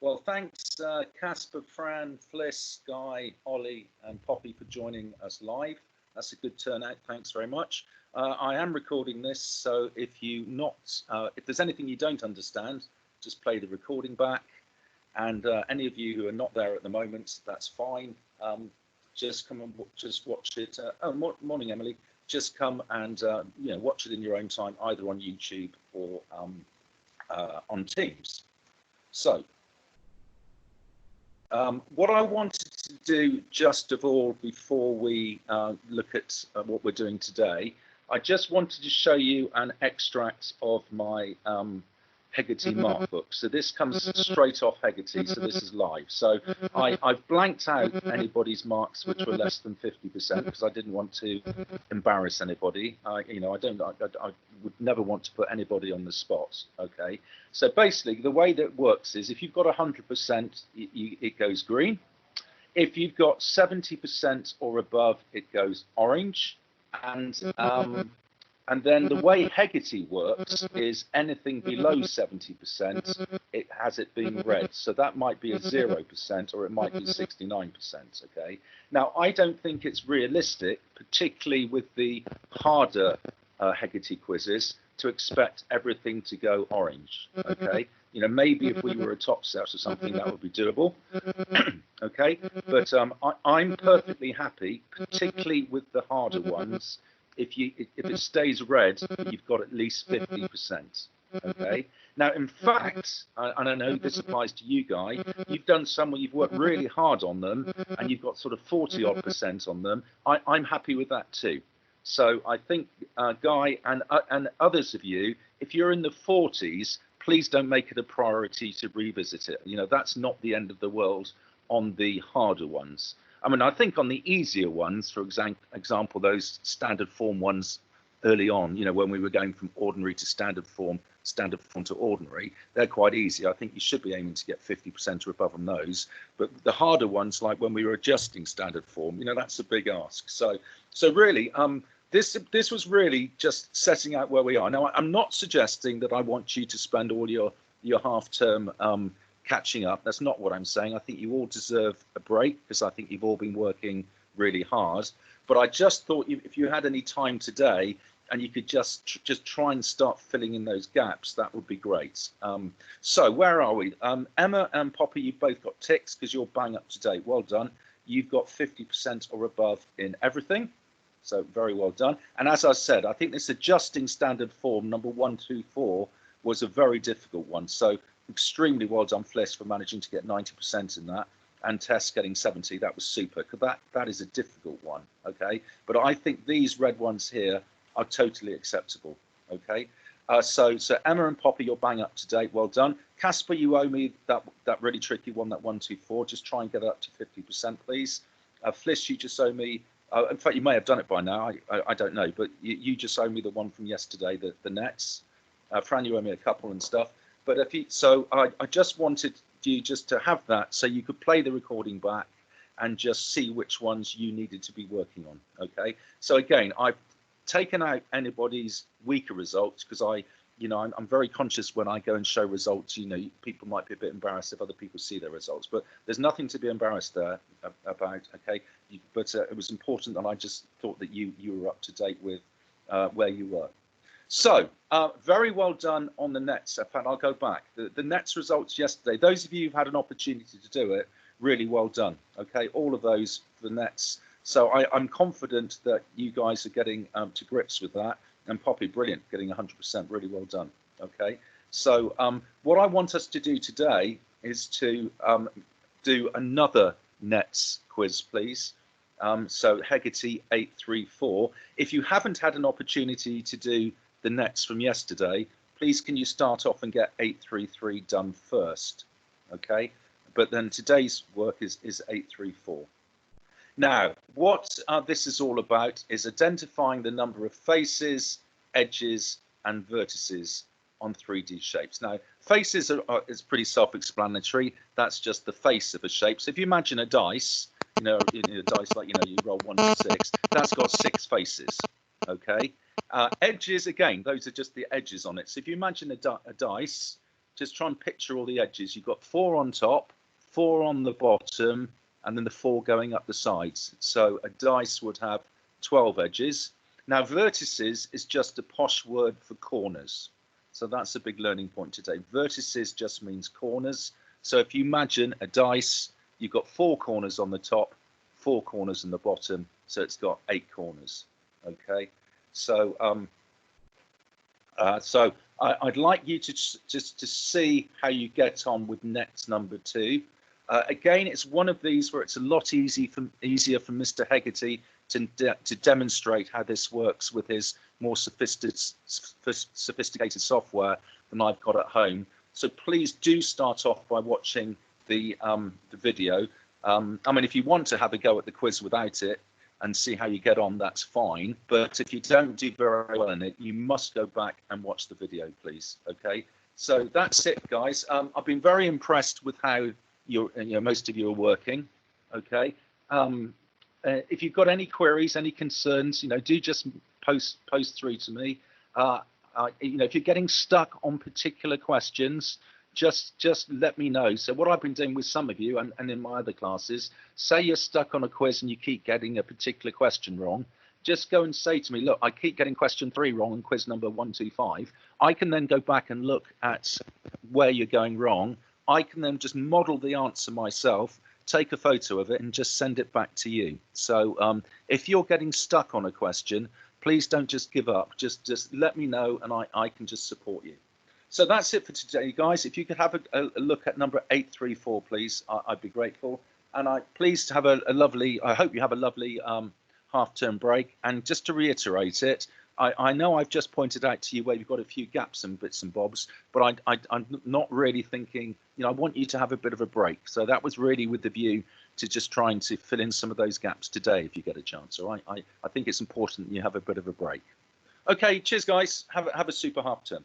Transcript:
Well, thanks, Casper, Fran, Fliss, Guy, Ollie, and Poppy for joining us live. That's a good turnout. Thanks very much. I am recording this, so if there's anything you don't understand, just play the recording back. And any of you who are not there at the moment, that's fine. Just come and just watch it. Morning, Emily. Just come and watch it in your own time, either on YouTube or on Teams. So. What I wanted to do just of all before we look at what we're doing today, I just wanted to show you an extract of my Hegarty mark book. So this comes straight off Hegarty, so this is live. So I've blanked out anybody's marks which were less than 50% because I didn't want to embarrass anybody. I would never want to put anybody on the spot. Okay. So basically, the way that it works is if you've got 100%, it goes green. If you've got 70% or above, it goes orange. And then the way Hegarty works is anything below 70%, it has it being red. So that might be a 0% or it might be 69%. Okay. Now, I don't think it's realistic, particularly with the harder Hegarty quizzes, to expect everything to go orange. Okay. Maybe if we were a top set or something, that would be doable. Okay. But I'm perfectly happy, particularly with the harder ones. If it stays red, you've got at least 50%. Okay. Now, in fact, and I know this applies to you, Guy, you've done some where you've worked really hard on them, and you've got sort of 40% on them. I'm happy with that too. So I think, Guy and others of you, if you're in the 40s, please don't make it a priority to revisit it. That's not the end of the world on the harder ones. I mean, I think on the easier ones, for example, those standard form ones early on, when we were going from ordinary to standard form to ordinary, they're quite easy. I think you should be aiming to get 50% or above on those. But the harder ones, like when we were adjusting standard form, that's a big ask. So really, this was really just setting out where we are. Now, I'm not suggesting that I want you to spend all your half-term catching up. That's not what I'm saying. I think you all deserve a break because I think you've all been working really hard. But I just thought if you had any time today and you could just try and start filling in those gaps, that would be great. So where are we? Emma and Poppy, you've both got ticks because you're bang up to date. Well done. You've got 50% or above in everything. So very well done. And as I said, I think this adjusting standard form number 124 was a very difficult one. So extremely well done, Fliss, for managing to get 90% in that, and Tess getting 70. That was super, because that is a difficult one. Okay, but I think these red ones here are totally acceptable. Okay, so Emma and Poppy, you're bang up to date. Well done. Casper, you owe me that really tricky one, that 124. Just try and get it up to 50%, please. Fliss, you just owe me. In fact, you may have done it by now. I don't know, but you just owe me the one from yesterday, the nets. Fran, you owe me a couple and stuff. But I just wanted you just to have that so you could play the recording back and just see which ones you needed to be working on. Okay. So again, I've taken out anybody's weaker results because I'm very conscious when I go and show results. People might be a bit embarrassed if other people see their results, but there's nothing to be embarrassed there about. Okay. But it was important, and I just thought that you were up to date with where you were. So very well done on the nets. In fact, I'll go back. The nets results yesterday, those of you who've had an opportunity to do it, really well done. Okay, all of those for the nets. So I'm confident that you guys are getting to grips with that. And Poppy, brilliant, getting 100%, really well done. Okay, so what I want us to do today is to do another nets quiz, please. So Hegarty 834. If you haven't had an opportunity to do the nets from yesterday, please can you start off and get 833 done first? Okay, but then today's work is 834. Now, what this is all about is identifying the number of faces, edges, and vertices on 3D shapes. Now, faces is pretty self-explanatory. That's just the face of a shape. So if you imagine a dice, a dice like you roll 1 to 6, that's got 6 faces. Okay. Edges, again, those are just the edges on it. So if you imagine a dice, just try and picture all the edges. You've got 4 on top, 4 on the bottom, and then the 4 going up the sides. So a dice would have 12 edges. Now, vertices is just a posh word for corners. So that's a big learning point today. Vertices just means corners. So if you imagine a dice, you've got 4 corners on the top, 4 corners on the bottom. So it's got 8 corners. Okay. So I'd like you to just to see how you get on with next number 2. Again, it's one of these where it's a lot easier for Mr. Hegarty to demonstrate how this works with his more sophisticated software than I've got at home. So please do start off by watching the video. I mean, if you want to have a go at the quiz without it and see how you get on, that's fine. But if you don't do very well in it, you must go back and watch the video, please. Okay. So that's it, guys. I've been very impressed with how most of you are working. Okay. If you've got any queries, any concerns, do just post through to me. If you're getting stuck on particular questions, just let me know. So what I've been doing with some of you and in my other classes, say you're stuck on a quiz and you keep getting a particular question wrong, just go and say to me, look, I keep getting question 3 wrong on quiz number 125. I can then go back and look at where you're going wrong. I can then just model the answer myself, take a photo of it and just send it back to you. So if you're getting stuck on a question, please don't just give up. Just let me know and I can just support you. So that's it for today, guys. If you could have a look at number 834, please, I'd be grateful. And please have a lovely, I hope you have a lovely half-term break. And just to reiterate it, I know I've just pointed out to you where you've got a few gaps and bits and bobs, but I'm not really thinking, I want you to have a bit of a break. So that was really with the view to just trying to fill in some of those gaps today if you get a chance. All right. I think it's important you have a bit of a break. Okay, cheers, guys. Have a super half term.